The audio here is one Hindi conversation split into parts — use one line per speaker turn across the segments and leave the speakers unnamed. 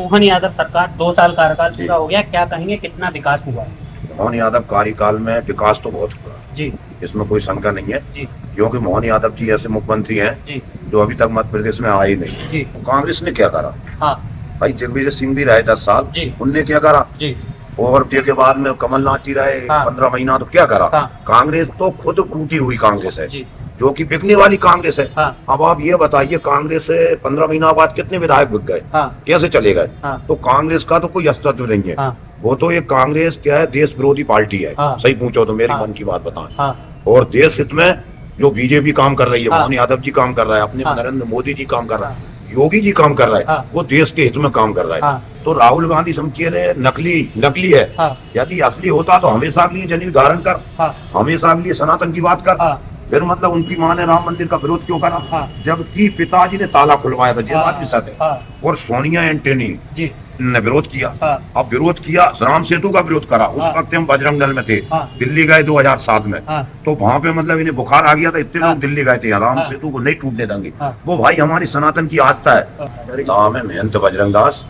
मोहन यादव सरकार 2 साल कार्यकाल पूरा हो गया, क्या कहेंगे कितना विकास हुआ?
मोहन यादव कार्यकाल में विकास तो बहुत हुआ
जी
इसमें कोई शंका नहीं है।
जी
क्योंकि मोहन यादव जी ऐसे मुख्यमंत्री हैं
जी
जो अभी तक मध्य प्रदेश में आए ही नहीं।
जी
तो कांग्रेस ने क्या करा?
हाँ
भाई दिग्विजय सिंह भी रहे 10 साल,
जी
उनने क्या करा?
जी
और के बाद में कमलनाथ जी रहे
हाँ।
15 महीना, तो क्या करा?
हाँ।
कांग्रेस तो खुद टूटी हुई कांग्रेस है,
जी
जो कि बिकने वाली कांग्रेस है।
हाँ
अब आप ये बताइए, कांग्रेस से 15 महीना बाद कितने विधायक बिक गए?
हाँ
कैसे चले गए?
हाँ
तो कांग्रेस का तो कोई अस्तित्व नहीं है।
हाँ
वो तो ये कांग्रेस क्या है, देश विरोधी पार्टी है।
हाँ।
सही पूछो तो मेरी
हाँ।
मन की बात बताएं।
हाँ
और देश हित में जो बीजेपी काम कर रही है,
हाँ।
मोहन यादव जी काम कर रहा है, अपने
हाँ।
नरेंद्र मोदी जी काम कर रहा है, योगी जी काम कर रहा है,
हाँ।
वो देश के हित में काम कर रहा है।
हाँ।
तो राहुल गांधी समझिए रे नकली है।
हाँ।
यदि असली होता तो हमेशा के लिए जनेऊ धारण कर,
हाँ।
हमेशा के लिए सनातन की बात कर।
हाँ।
फिर मतलब उनकी माँ ने राम मंदिर का विरोध क्यों करा?
हाँ।
जबकि पिताजी ने ताला खुलवाया था, ये
हाँ।
बात भी सत्य है।
हाँ।
और सोनिया एंटनी
जी
ने विरोध किया।
हाँ।
अब विरोध किया, राम सेतु का विरोध करा। उस
हाँ।
वक्त हम बजरंग दल में थे,
हाँ।
दिल्ली गए 2007 में।
हाँ।
तो वहां पे मतलब इन्हें बुखार आ गया था, इतने
हाँ।
लोग दिल्ली गए थे, राम
हाँ।
सेतु को नहीं टूटने देंगे।
हाँ।
वो भाई हमारी सनातन की आस्था है। नाम है महंत बजरंग दास,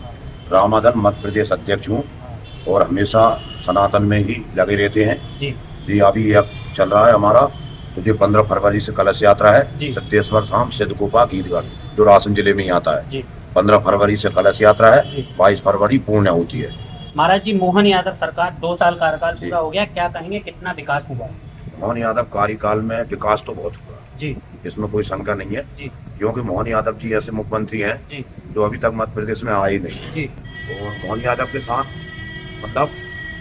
रामाधन मध्य प्रदेश अध्यक्ष हूँ और हमेशा सनातन में ही लगे रहते हैं।
जी
जी अभी ये चल रहा है हमारा, मुझे 15 फरवरी से कलश यात्रा है
जी।
सिद्धेश्वर धाम सिद्धगोपा गीतगढ़, जो रासन जिले में ही आता है।
जी
15 फरवरी से कलश यात्रा है,
जी।
22 फरवरी पूर्ण होती है।
महाराज जी, मोहन यादव सरकार 2 साल कार्यकाल पूरा हो गया, क्या कहेंगे कितना विकास हुआ?
मोहन यादव कार्यकाल में विकास तो बहुत हुआ,
जी
इसमें कोई शंका नहीं है।
जी
क्योंकि मोहन यादव जी ऐसे मुख्यमंत्री हैं
जी
जो अभी तक मध्य प्रदेश में आए ही नहीं।
जी
और मोहन यादव के साथ मतलब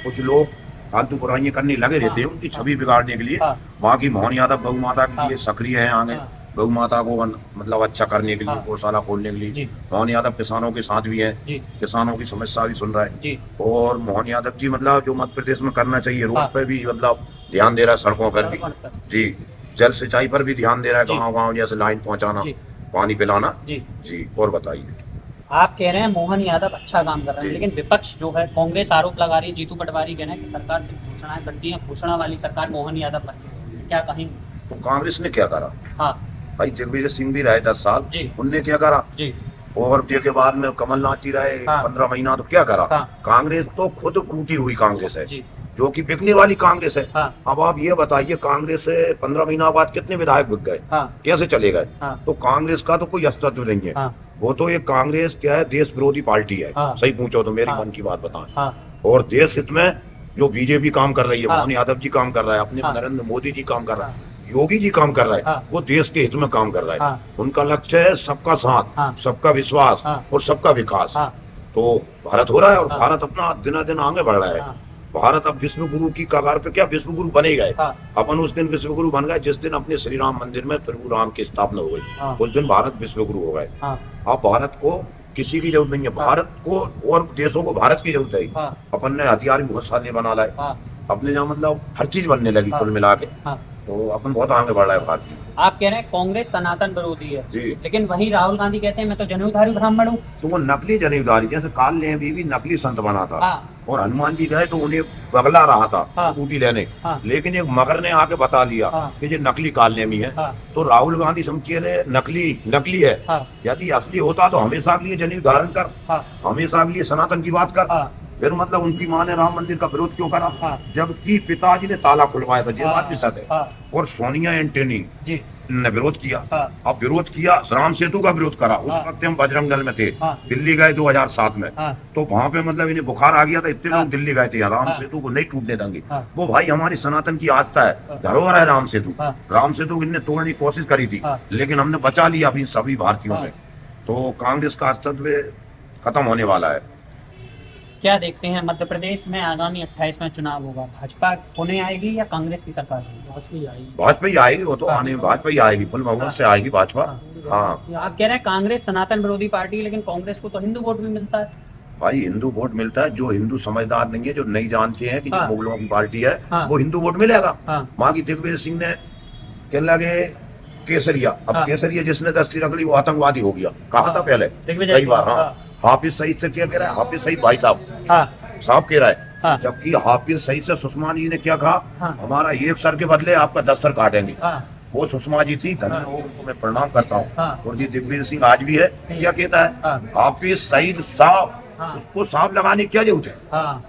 कुछ लोग फालतू बुराइयां करने लगे रहते हैं उनकी छवि बिगाड़ने के लिए।
हाँ।
वहाँ की मोहन यादव गौ माता के लिए
हाँ।
सक्रिय है आगे,
हाँ।
गौ माता को मतलब अच्छा करने के लिए,
हाँ।
गौशाला खोलने के लिए।
जी
मोहन यादव किसानों के साथ भी है,
जी
किसानों की समस्या भी सुन रहा है।
जी
और मोहन यादव जी मतलब जो मध्य प्रदेश में करना चाहिए, रोड
हाँ।
पे भी मतलब ध्यान दे रहा है, सड़कों पर भी। जी जल सिंचाई पर भी ध्यान दे रहा है,
जी।
गाँव-गाँव जैसे लाइन पहुँचाना,
जी
पानी पिलाना।
जी
जी और बताइए।
आप कह रहे हैं मोहन यादव अच्छा काम कर रहे हैं,
जी।
लेकिन विपक्ष जो है कांग्रेस आरोप लगा रही है, जीतू पटवारी कह रहे हैं कि सरकार से घोषणाएं करती है, घोषणा वाली सरकार मोहन यादव बनती है, क्या कहेंगे?
तो कांग्रेस ने क्या करा?
हाँ
भाई दिग्विजय सिंह भी रहे 10 साल,
जी
उनने क्या करा?
जी
और के बाद में कमलनाथ जी रहे
हाँ।
15 महीना, तो क्या करा?
हाँ।
कांग्रेस तो खुद टूटी हुई कांग्रेस है,
जी
जो कि बिकने वाली कांग्रेस है।
हाँ
अब आप ये बताइए, कांग्रेस से 15 महीना बाद कितने विधायक बिक गए?
हाँ
कैसे चले गए?
हाँ
तो कांग्रेस का तो कोई अस्तित्व नहीं है।
हाँ
वो तो ये कांग्रेस क्या है, देश विरोधी पार्टी है।
हाँ।
सही पूछो तो मेरी
हाँ।
मन की बात बताएं।
हाँ
और देश हित में जो बीजेपी काम कर रही है,
हाँ।
मोहन यादव जी काम कर रहा है, अपने
हाँ।
नरेंद्र मोदी जी काम कर रहा है, योगी जी काम कर रहा है,
हाँ।
वो देश के हित में काम कर रहा है।
हाँ।
उनका लक्ष्य है सबका साथ,
हाँ।
सबका विश्वास
हाँ।
और सबका विकास।
हाँ
तो भारत हो रहा है और
हाँ।
भारत अपना दिन दिन आगे बढ़ रहा है।
हाँ
भारत अब विश्व गुरु की कगार पे, क्या विश्व गुरु बने गए।
हाँ
अपन उस दिन विश्व गुरु बन गए जिस दिन अपने श्री राम मंदिर में प्रभु राम की स्थापना हो गई।
हाँ।
उस दिन भारत विश्व गुरु हो गए।
हाँ
अब भारत को किसी की जरूरत नहीं है, भारत को और देशों को भारत की जरूरत है।
हाँ
अपन ने हथियार भी बहुत सारे बना लाए,
हाँ
अपने जहाँ मतलब हर चीज बनने लगी
हाँ।
कुल मिला के।
हाँ
तो अपन बहुत आगे बढ़ रहा है भारत।
आप कह रहे हैं कांग्रेस सनातन विरोधी है,
जी
लेकिन वहीं राहुल गांधी कहते हैं मैं तो जनेऊधारी ब्राह्मण हूँ।
तो वो नकली जनेऊधारी, जैसे काल ने भी नकली संत बना था।
हाँ
और हनुमान जी गए तो उन्हें बगला रहा था
हाँ।
ऊटी लेने,
हाँ
लेकिन एक मगर ने आके बता दिया
हाँ।
कि ये नकली कालनेमी है।
हाँ
तो राहुल गांधी समझिए रे नकली है।
हाँ
यदि असली होता तो हमेशा के लिए जनेऊ धारण कर,
हाँ
हमेशा के लिए सनातन की बात कर।
हाँ
फिर मतलब उनकी माँ ने राम मंदिर का विरोध क्यों करा?
हाँ।
जबकि पिताजी ने ताला खुलवाया था, ये बात भी सत्य है।
हाँ
और सोनिया एंटनी
जी
ने विरोध किया।
हाँ
अब विरोध किया, राम सेतु का विरोध करा। उस
हाँ।
वक्त हम बजरंग दल में थे,
हाँ
दिल्ली गए 2007 में।
हाँ
तो वहां पे मतलब इन्हें बुखार आ गया था, इतने
हाँ।
लोग दिल्ली गए थे, राम
हाँ।
सेतु को नहीं टूटने देंगे।
हाँ।
वो भाई हमारी सनातन की आस्था है,
हाँ।
धरोहर है राम सेतु।
हाँ।
राम सेतु को इनने तोड़ने की कोशिश करी थी,
हाँ।
लेकिन हमने बचा लिया अपनी सभी भारतीयों
हाँ।
ने। तो कांग्रेस का अस्तित्व खत्म होने वाला है।
क्या देखते हैं मध्य प्रदेश में आगामी 28 में चुनाव होगा, भाजपा होने आएगी या कांग्रेस की सरकार होगी?
भाजपा ही आएगी, वो तो
हाँ।
आने भाजपा ही आएगी, फुल बहुमत से आएगी भाजपा। हाँ
आप कह रहे हैं कांग्रेस सनातन विरोधी पार्टी है, लेकिन कांग्रेस को तो हिंदू वोट भी मिलता है।
भाई हिंदू वोट मिलता है, जो हिंदू समझदार नहीं है, जो नहीं जानते हैं कि
हाँ।
जो मुगलों की पार्टी है,
हाँ।
वो हिंदू वोट मिलेगा।
हाँ
वहां की दिग्विजय सिंह ने क्या लगे केसरिया, अब
हाँ।
केसरिया जिसने दस्ती रख ली वो आतंकवादी हो गया। कहा
हाँ।
था पहले
दिग्विजय
कई
सिंह,
बार। हाँ
हाँ।
हाफिज सईद से क्या कह रहा है? हाफिज सईद भाई साहब
हाँ
कह रहा है।
हाँ
जबकि हाफिज सईद से सुषमा जी ने क्या कहा?
हाँ।
हमारा एक सर के बदले आपका 10 सर काटेंगे।
हाँ
वो सुषमा जी थी, धन्य
हाँ।
हो, उनको मैं प्रणाम करता हूँ।
हाँ।
और ये दिग्विजय सिंह आज भी है, क्या कहता है?
हाँ।
हाफिज सईद साहब
हाँ।
उसको सांप लगाने की क्या जरूरत है?
हाँ,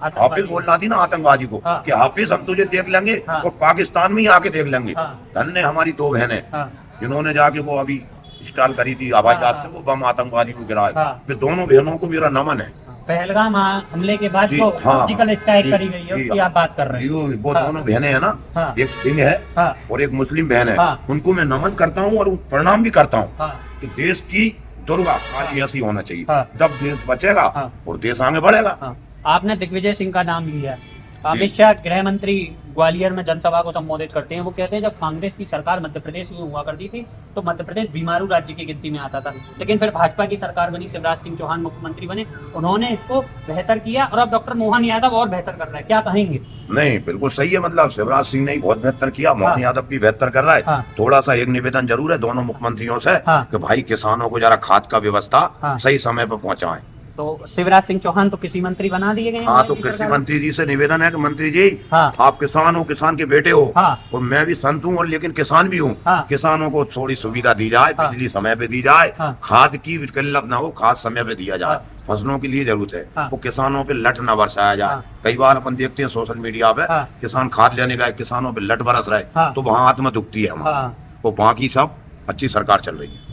हाफिज
आतंकवादी।
बोलना थी ना आतंकवादी को
हाँ।
कि हाफिज हम तुझे देख लेंगे
हाँ।
और पाकिस्तान में ही आके देख लेंगे।
हाँ।
धन्य हमारी दो बहनें
हाँ,
जिन्होंने जाके वो अभी स्टॉल करी थी हवाई
हाँ,
जहाज
हाँ।
से, वो बम आतंकवादी को गिराए।
हाँ।
फिर दोनों बहनों को मेरा नमन है।
पहलगाम हमले के बाद
जी,
जो
हाँ,
सर्जिकल स्ट्राइक
जी,
करी गई है
जी,
उसकी आप बात कर रहे हैं।
वो
हाँ।
दोनों बहनें हैं ना,
हाँ।
एक सिंह है
हाँ।
और एक मुस्लिम बहन है।
हाँ।
उनको मैं नमन करता हूँ और प्रणाम भी करता हूँ
हाँ।
कि देश की दुर्गा काली ऐसी होना चाहिए।
हाँ।
जब देश बचेगा
हाँ।
और देश आगे बढ़ेगा।
हाँ। आपने दिग्विजय सिंह का नाम लिया। अमित शाह गृह मंत्री ग्वालियर में जनसभा को संबोधित करते हैं। वो कहते हैं जब कांग्रेस की सरकार मध्य प्रदेश में हुआ करती थी तो मध्य प्रदेश बीमारू राज्य की गिनती में आता था, लेकिन फिर भाजपा की सरकार बनी, शिवराज सिंह चौहान मुख्यमंत्री बने, उन्होंने इसको बेहतर किया और अब डॉक्टर मोहन यादव और बेहतर कर रहे हैं। क्या कहेंगे?
नहीं, बिल्कुल सही है। मतलब शिवराज सिंह ने बहुत बेहतर किया, मोहन यादव भी बेहतर कर रहा है।
हाँ।
थोड़ा सा एक निवेदन जरूर है दोनों मुख्यमंत्रियों से
हाँ।
कि भाई किसानों को जरा खाद का व्यवस्था
हाँ।
सही समय पर पहुंचाएं।
तो शिवराज सिंह चौहान तो कृषि मंत्री बना दिए गए हैं।
हाँ, तो
मोदी
कृषि
सरकार
मंत्री जी से निवेदन है कि मंत्री जी,
हाँ।
आप किसान हो, किसान के बेटे हो,
हाँ।
और मैं भी संत हूँ और लेकिन किसान भी हूँ।
हाँ।
किसानों को थोड़ी सुविधा दी जाए,
हाँ।
बिजली समय पे दी जाए,
हाँ।
खाद की किल्लत ना हो, खाद समय पे दिया जाए।
हाँ।
फसलों के लिए जरूरत है,
हाँ।
वो किसानों पे लठ न बरसाया जाए।
हाँ।
कई बार अपन देखते हैं सोशल मीडिया पे,
हाँ।
किसान खाद लेने गए, किसानों पे लठ बरस रहे,
हाँ।
तो वहाँ आत्मा दुखती है हमारी।
हाँ।
तो बाकी सब अच्छी सरकार चल रही है।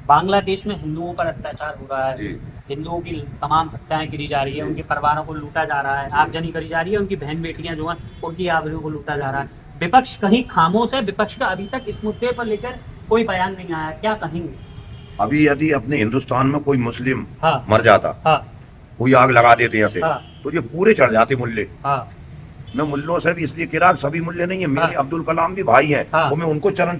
बांग्लादेश में हिंदुओं पर अत्याचार हो रहा है,
जी।
हिंदुओं की तमाम हत्याएं करी जा रही है, उनके परिवारों को लूटा जा रहा है, आगजनी करी जा रही है, उनकी बहन बेटियां जो हैं उनकी आबरूओं को लूटा जा रहा है। विपक्ष कहीं खामोश है, विपक्ष का अभी तक इस मुद्दे पर लेकर कोई बयान नहीं आया। क्या कहेंगे?
अभी यदि अपने हिंदुस्तान में कोई मुस्लिम
हाँ।
मर जाता,
हाँ।
कोई आग लगा देते ऐसे,
हाँ।
तो ये पूरे चढ़ जाते मुल्ले।
हाँ।
मैं मुल्लों से भी इसलिए किराक सभी मुल्ले नहीं है, मेरे
हाँ।
अब्दुल कलाम भी भाई हैं।
हाँ।
वो मैं उनको चरण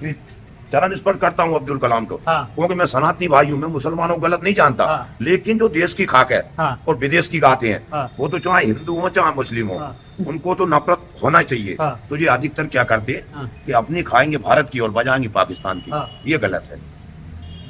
स्पर्श करता हूँ अब्दुल कलाम को,
हाँ।
क्योंकि मैं सनातनी भाई हूँ, मैं मुसलमानों को गलत नहीं जानता।
हाँ।
लेकिन जो देश की खाक है
हाँ।
और विदेश की गाते हैं,
हाँ।
वो तो चाहे हिंदू हो चाहे मुस्लिम हो,
हाँ।
उनको तो नफरत होना चाहिए।
हाँ।
तो ये अधिकतर क्या करते हैं
हाँ।
कि अपनी खाएंगे भारत की और बजाएंगे पाकिस्तान की।
हाँ।
ये गलत है।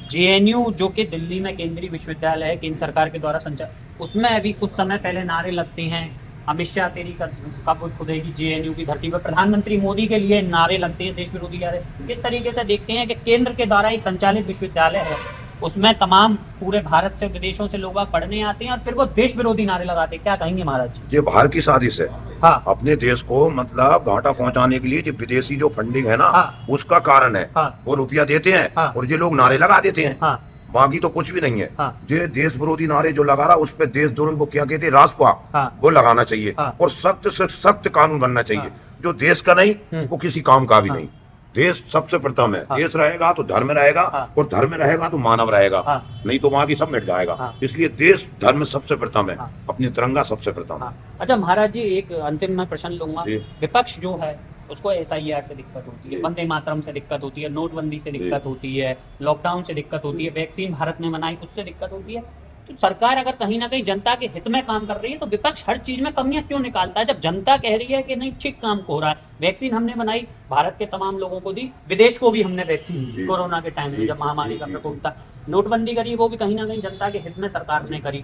जेएनयू जो कि दिल्ली में केंद्रीय विश्वविद्यालय है, केंद्र सरकार के द्वारा संचालित, उसमें अभी कुछ समय पहले नारे लगते हैं, अमित शाह तेरी कब खुदेगी जेएनयू की धरती पर, प्रधानमंत्री मोदी के लिए नारे लगते हैं, देश विरोधी नारे। किस तरीके से देखते हैं कि केंद्र के द्वारा एक संचालित विश्वविद्यालय है, उसमें तमाम पूरे भारत से विदेशों से लोग पढ़ने आते हैं और फिर वो देश विरोधी नारे लगाते हैं। क्या कहेंगे महाराज जी?
ये बाहर की साजिश है।
हाँ।
अपने देश को मतलब घाटा पहुंचाने के लिए जो विदेशी जो फंडिंग है ना,
हाँ।
उसका कारण है।
हाँ।
वो रुपया देते हैं।
हाँ।
और ये लोग नारे लगा देते हैं।
हाँ।
बाकी तो कुछ भी नहीं है।
हाँ।
जो देश विरोधी नारे जो लगा रहा, उस पे देशद्रोही वो क्या कहते हैं, राष्ट्र
हाँ।
वो लगाना चाहिए।
हाँ।
और सख्त से सख्त कानून बनना चाहिए।
हाँ।
जो देश का नहीं वो किसी काम का भी
हाँ।
नहीं। देश सबसे प्रथम है।
हाँ।
देश रहेगा तो धर्म रहेगा।
हाँ।
और धर्म रहेगा तो मानव रहेगा।
हाँ।
नहीं तो वहां की सब मिट जाएगा।
हाँ।
इसलिए देश धर्म सबसे प्रथम है।
हाँ।
अपनी तिरंगा सबसे प्रथम है।
हाँ। अच्छा महाराज जी, एक अंतिम में प्रश्न लूंगा।
जी।
विपक्ष जो है उसको SIR से दिक्कत होती है,
जी।
वंदे मातरम से दिक्कत होती है, नोटबंदी से दिक्कत
जी।
होती है, लॉकडाउन से दिक्कत होती है, वैक्सीन भारत ने बनाई उससे दिक्कत होती है। तो सरकार अगर कहीं ना कहीं जनता के हित में काम कर रही है तो विपक्ष हर चीज में कमियां क्यों निकालता है, जब जनता कह रही है कि नहीं ठीक काम हो रहा है। वैक्सीन हमने बनाई, भारत के तमाम लोगों को दी, विदेश को भी हमने वैक्सीन दी
जी।
कोरोना के टाइम में
जी।
जब महामारी का
जी।
प्रकोप था। नोटबंदी करी, वो भी कहीं ना कहीं जनता के हित में सरकार ने करी।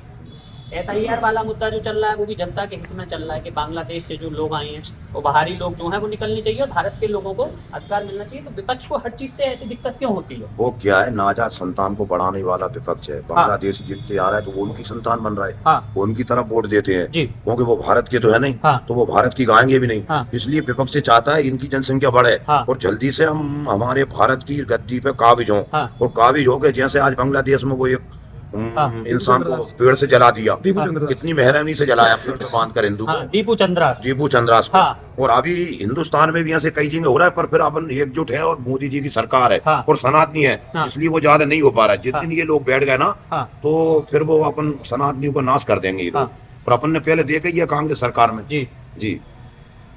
SIR वाला मुद्दा जो चल रहा है वो भी जनता के हित में चल रहा है कि बांग्लादेश से जो लोग आए हैं वो बाहरी लोग जो हैं वो निकलने चाहिए और भारत के लोगों को अधिकार मिलना चाहिए। तो विपक्ष को हर चीज से ऐसी दिक्कत क्यों होती है?
वो क्या है, नाजात संतान को बढ़ाने वाला विपक्ष है। बांग्लादेश जीतते आ रहा है तो वो उनकी संतान बन रहा है।
हाँ।
वो उनकी तरफ वोट देते हैं
जी।
क्योंकि वो भारत के तो है नहीं।
हाँ।
तो वो भारत की गाएंगे भी नहीं।
हाँ।
इसलिए विपक्ष से चाहता है इनकी जनसंख्या बढ़े।
हाँ।
और जल्दी से हम हमारे भारत की गद्दी पे काबिज हों।
हाँ।
और काबिज हो गए, जैसे आज बांग्लादेश में वो एक
हाँ।
इंसान को पेड़ से जला दिया।
हाँ।
कितनी मेहरबानी से जलाया, पेड़ पे बांध कर हिंदू को,
हाँ, दीपू चंद्रा।
दीपू चंद्रास को।
हाँ।
और अभी हिंदुस्तान में भी ऐसे कई जगह हो रहा है, पर फिर अपन एकजुट है और मोदी जी की सरकार है।
हाँ।
और सनातनी है।
हाँ।
इसलिए वो ज्यादा नहीं हो पा रहा है। जिस
हाँ।
दिन ये लोग बैठ गए ना,
हाँ।
तो फिर वो अपन सनातनियों को नाश कर देंगे ये लोग।
हाँ।
और अपन ने पहले देखा ही है कांग्रेस सरकार में।
जी।
जी।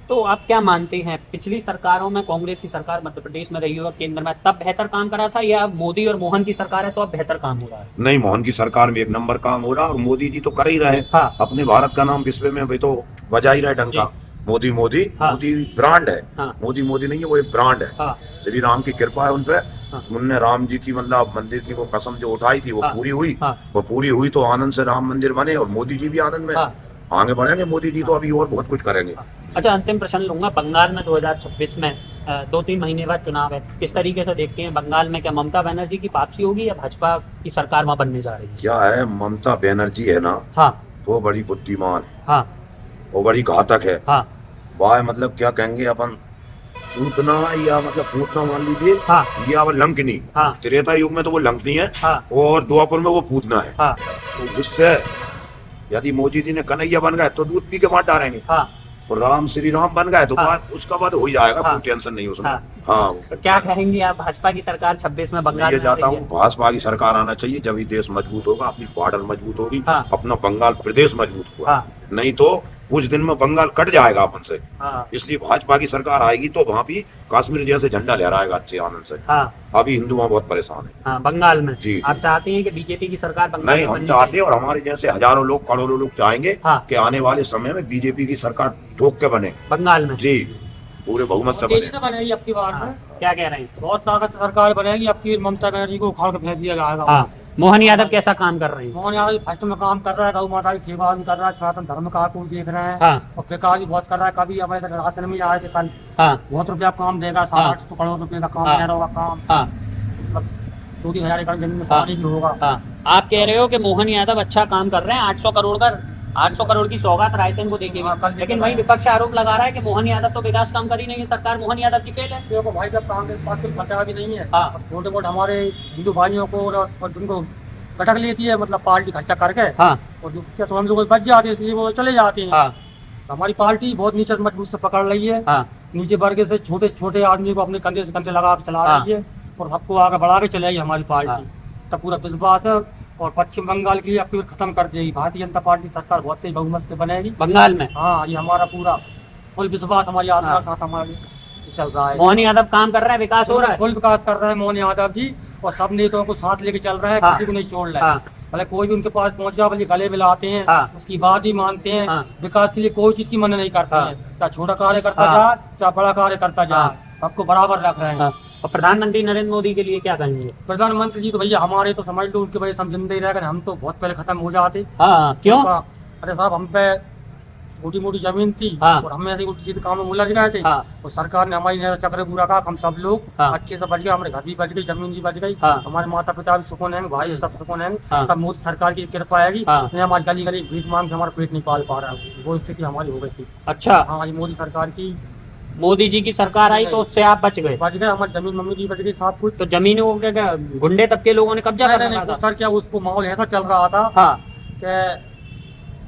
तो आप क्या मानते हैं, पिछली सरकारों में कांग्रेस की सरकार मध्य प्रदेश में रही हो और केंद्र में, तब बेहतर काम करा था या मोदी और मोहन की सरकार है तो अब बेहतर काम हो रहा है?
नहीं, मोहन की सरकार में एक नंबर काम हो रहा है और मोदी जी तो कर ही रहे।
हाँ।
अपने भारत का नाम विश्व में भी तो बजा ही रहे डंका। मोदी मोदी।
हाँ।
मोदी ब्रांड है।
हाँ।
मोदी मोदी नहीं है, वो एक ब्रांड है।
हाँ।
श्री राम की कृपा है उनपे।
हाँ।
उनने राम जी की मतलब मंदिर की वो कसम जो उठाई थी वो
हाँ।
पूरी हुई।
हाँ।
वो पूरी हुई तो आनंद से राम मंदिर बने और मोदी जी भी आनंद में।
हाँ।
आगे बढ़ेंगे मोदी जी तो अभी और बहुत कुछ करेंगे।
अच्छा, अंतिम प्रश्न लूंगा। बंगाल में 2026 में 2-3 महीने बाद चुनाव है, किस तरीके से देखते हैं बंगाल में? क्या ममता बनर्जी की वापसी होगी या भाजपा की सरकार वहां बनने जा रही है?
क्या है, ममता बनर्जी है ना,
हाँ
वो बड़ी बुद्धिमान है,
हाँ
वो बड़ी घातक है।
हाँ
वह मतलब क्या कहेंगे अपन, पूतना या मतलब पूतना मान लीजिए,
हाँ
या वो लंकनी।
हाँ
त्रेता युग में तो वो लंकनी है,
हाँ
और द्वापर में वो पूतना है।
हाँ
तो उससे यदि मोदी जी ने कन्हैया बन गए तो दूध पी के मार डालेंगे,
हाँ
और राम श्री राम बन गए तो
हाँ।
बात उसका बाद हो ही जाएगा।
हाँ।
कोई टेंशन नहीं उसमें।
हाँ।
हाँ,
तो क्या कहेंगे आप, भाजपा की सरकार 26 में
मैं
बंगाल
ये
में आ
चाहता
रही
हूँ
है?
भाजपा की सरकार आना चाहिए, जब ही देश मजबूत होगा, अपनी बॉर्डर मजबूत होगी,
हाँ।
अपना बंगाल प्रदेश मजबूत हुआ।
हाँ
नहीं तो कुछ दिन में बंगाल कट जाएगा अपन से।
हाँ
इसलिए भाजपा की सरकार आएगी तो वहाँ भी कश्मीर जैसे झंडा लहराएगा अच्छे आनंद से।
हाँ
अभी हिंदू वहाँ बहुत परेशान है।
हाँ बंगाल में
जी।
आप चाहते हैं कि बीजेपी की सरकार बंगाल
नहीं,
में
हम
बननी
चाहते
चाहिए?
हैं, और हमारे जैसे हजारों लोग, करोड़ों लोग चाहेंगे
हाँ।
कि आने वाले समय में बीजेपी की सरकार ठोक के बने।
बंगाल में
जी, पूरे बहुमत से
तेजी
बने।
से बनेगी अब की बार
हाँ,
में।
क्या कह रहे हैं?
बहुत ताकत से सरकार बनेगी अब की। ममता बनर्जी को उखाड़ के फेंक दिया जाएगा।
हाँ, मोहन यादव कैसा काम कर रहे हैं?
मोहन यादव फर्स्ट में काम कर रहा है, गौ माता की सेवा भी कर रहा है, सनातन धर्म का को देख रहे हैं,
हाँ
और विकास भी बहुत कर रहा है। कभी हमारे इधर राशन में आए थे कल,
हाँ
बहुत रुपया काम देगा,
हाँ।
700-800 करोड़ रुपए का काम,
हाँ।
नहरों का काम,
हाँ
मतलब 2-3 हजार एकड़ जमीन में
हाँ।
पानी भी होगा।
हाँ, आप कह रहे हो कि मोहन यादव अच्छा काम कर रहे हैं, 800 करोड़ की सौगात रायसेन को देंगे,
हाँ, कल देंगे।
लेकिन वही विपक्ष आरोप लगा रहा है कि मोहन यादव तो विकास काम कर ही नहीं है, सरकार मोहन यादव की फेल है।
देखो भाई, जब कांग्रेस पार्टी कुछ बचा भी नहीं है,
हाँ।
अब छोटे मोटे हमारे हिंदू भाइयों को और जिनको भटक लेती है, मतलब पार्टी खर्चा करके,
हाँ
और जो क्या तो हम लोग बच जाते हैं, इसलिए वो चले जाते हैं।
हाँ
हमारी पार्टी बहुत नीचे मजबूत से पकड़ रही है,
हाँ
नीचे वर्ग से छोटे छोटे आदमी को अपने कंधे से कंधे लगा के चला
हाँ।
रही है, और सबको आगे बढ़ा के चलेगी हमारी पार्टी।
हाँ।
तब पूरा विश्वास है, और पश्चिम बंगाल के लिए अब खत्म कर देगी भारतीय जनता पार्टी। सरकार बहुत तेज बहुमत से बनेगी
बंगाल में।
हाँ, ये हमारा पूरा फुल विश्वास, हमारी आत्मा
हाँ।
के साथ हमारे चल रहा है।
मोहन यादव काम कर रहा है, विकास हो रहा है।
फुल विकास कर रहे हैं मोहन यादव जी, और सब नेताओं को साथ लेके चल रहे हैं,
हाँ।
किसी को नहीं छोड़ रहे।
हाँ
भले कोई भी उनके पास पहुंच जाए, भले गले मिलाते हैं,
हाँ।
उसकी बात ही मानते हैं।
हाँ।
विकास के लिए कोई चीज की मना नहीं करते
हाँ।
हैं, चाहे छोटा कार्य करता
हाँ।
जाए चाहे बड़ा कार्य करता जाए,
हाँ।
सबको बराबर रख रहे हैं।
हाँ। और प्रधानमंत्री नरेंद्र मोदी के लिए क्या कहेंगे?
प्रधानमंत्री जी तो भैया हमारे तो समझ लो, उनके वजह से हम जिंदगी रह गए, हम तो बहुत पहले खत्म हो जाते।
हाँ, क्यों?
अरे साहब, हम पे छोटी मोटी जमीन थी,
हाँ।
और हमें ऐसे उल्टी सीधे काम में उलझ गए थे,
हाँ
और सरकार ने हमारी नया चक्र पूरा कहा, हम सब लोग
हाँ।
अच्छे से बच गए, हमारे घर भी बच गई, जमीन भी बच गई,
हाँ।
हमारे माता पिता भी सुकून है, भाई सब सुकून है,
हाँ।
सब मोदी सरकार की कृपा आएगी।
हाँ।
नहीं हमारी गली गली भीख मांग के हमारा पेट नहीं पाल पा रहा है, वो स्थिति हमारी हो गई थी।
अच्छा,
हाँ, ये मोदी सरकार की
मोदी जी की सरकार आई तो उससे आप बच गए।
बच गए, हमारी जमीन मम्मी की बच गई, सब कुछ।
तो जमीनों को क्या गुंडे तबके लोगों ने कब्जा कर
नहीं,
रखा था?
सर क्या उसको माहौल ऐसा चल रहा था
हाँ
कि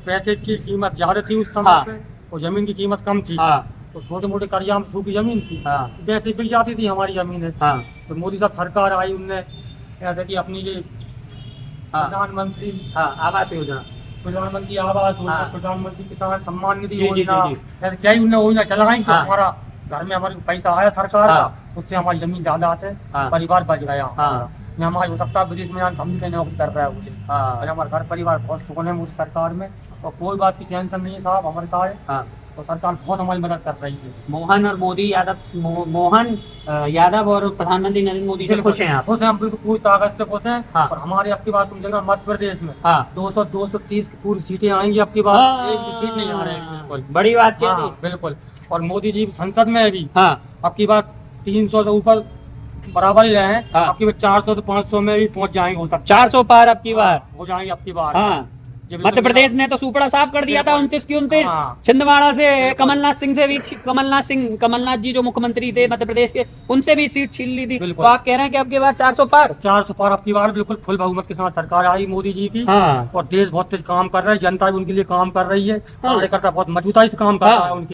पैसे की कीमत ज्यादा थी उस समय
हाँ।
पे, और जमीन की कीमत कम थी,
हाँ
तो छोटे मोटे कर्जा में सूखी जमीन थी,
हाँ
वैसे बिक जाती थी हमारी जमीन।
हाँ
तो मोदी साहब सरकार आई, उनने ऐसा कि अपनी ये
हाँ
प्रधानमंत्री
हाँ आवास योजना।
प्रधानमंत्री आवास योजना,
हाँ।
प्रधानमंत्री किसान सम्मान निधि
जी, जी,
योजना,
जी,
ऐसे कई उन्होंने योजना चलाई, तो
हाँ।
हमारा घर में हमारे पैसा आया सरकार
हाँ।
का, उससे हमारी जमीन ज्यादा आते,
हाँ।
परिवार बच गया।
हाँ।
ये हमारी हो सकता है विदेश में हम भी कहीं नौकरी कर रहे हैं उसे, और
हाँ
हमारा घर परिवार बहुत सुकून है मोदी सरकार में, और कोई बात की टेंशन नहीं है साहब हमारे का है,
हाँ।
और सरकार बहुत हमारी मदद कर रही है।
मोहन और मोदी यादव, मोहन यादव और प्रधानमंत्री नरेंद्र मोदी से खुश हैं आप?
खुश हैं हम, बिल्कुल पूरी ताकत से खुश हैं।
हाँ।
और हमारे अब की बात तुम देख रहे हो मध्य प्रदेश में
हाँ
230 की पूरी सीटें आएंगी अब की बार, एक भी सीट नहीं आ रही है बिल्कुल।
बड़ी बात क्या
हाँ,
थी?
बिल्कुल। और मोदी जी संसद में भी
हाँ
अब की बात 300 से ऊपर बराबर ही रहे हैं,
हाँ।
अब की बार 400 से 500 में भी पहुंच जाएंगे, हो सकता
400 पार अब की बार।
हो जाएंगे अब की बार।
हाँ,
ये बिल्कुल
मध्य प्रदेश ने तो सुपड़ा साफ कर दिया था, 29 की 29।
हाँ।
छिंदवाड़ा से
बिल्कुल।
कमलनाथ जी जो मुख्यमंत्री थे मध्य प्रदेश के, उनसे भी सीट छीन ली थी।
बिल्कुल।
तो आप कह रहे हैं कि अब की बार 400 पार?
400 पार अब की बार, बिल्कुल फुल बहुमत के साथ सरकार आई मोदी जी की।
हाँ
और देश बहुत तेज काम कर रहा है, जनता भी उनके लिए काम कर रही है,
हाँ।
कार्यकर्ता बहुत मजबूताई से काम कर
हाँ।
रहा है उनके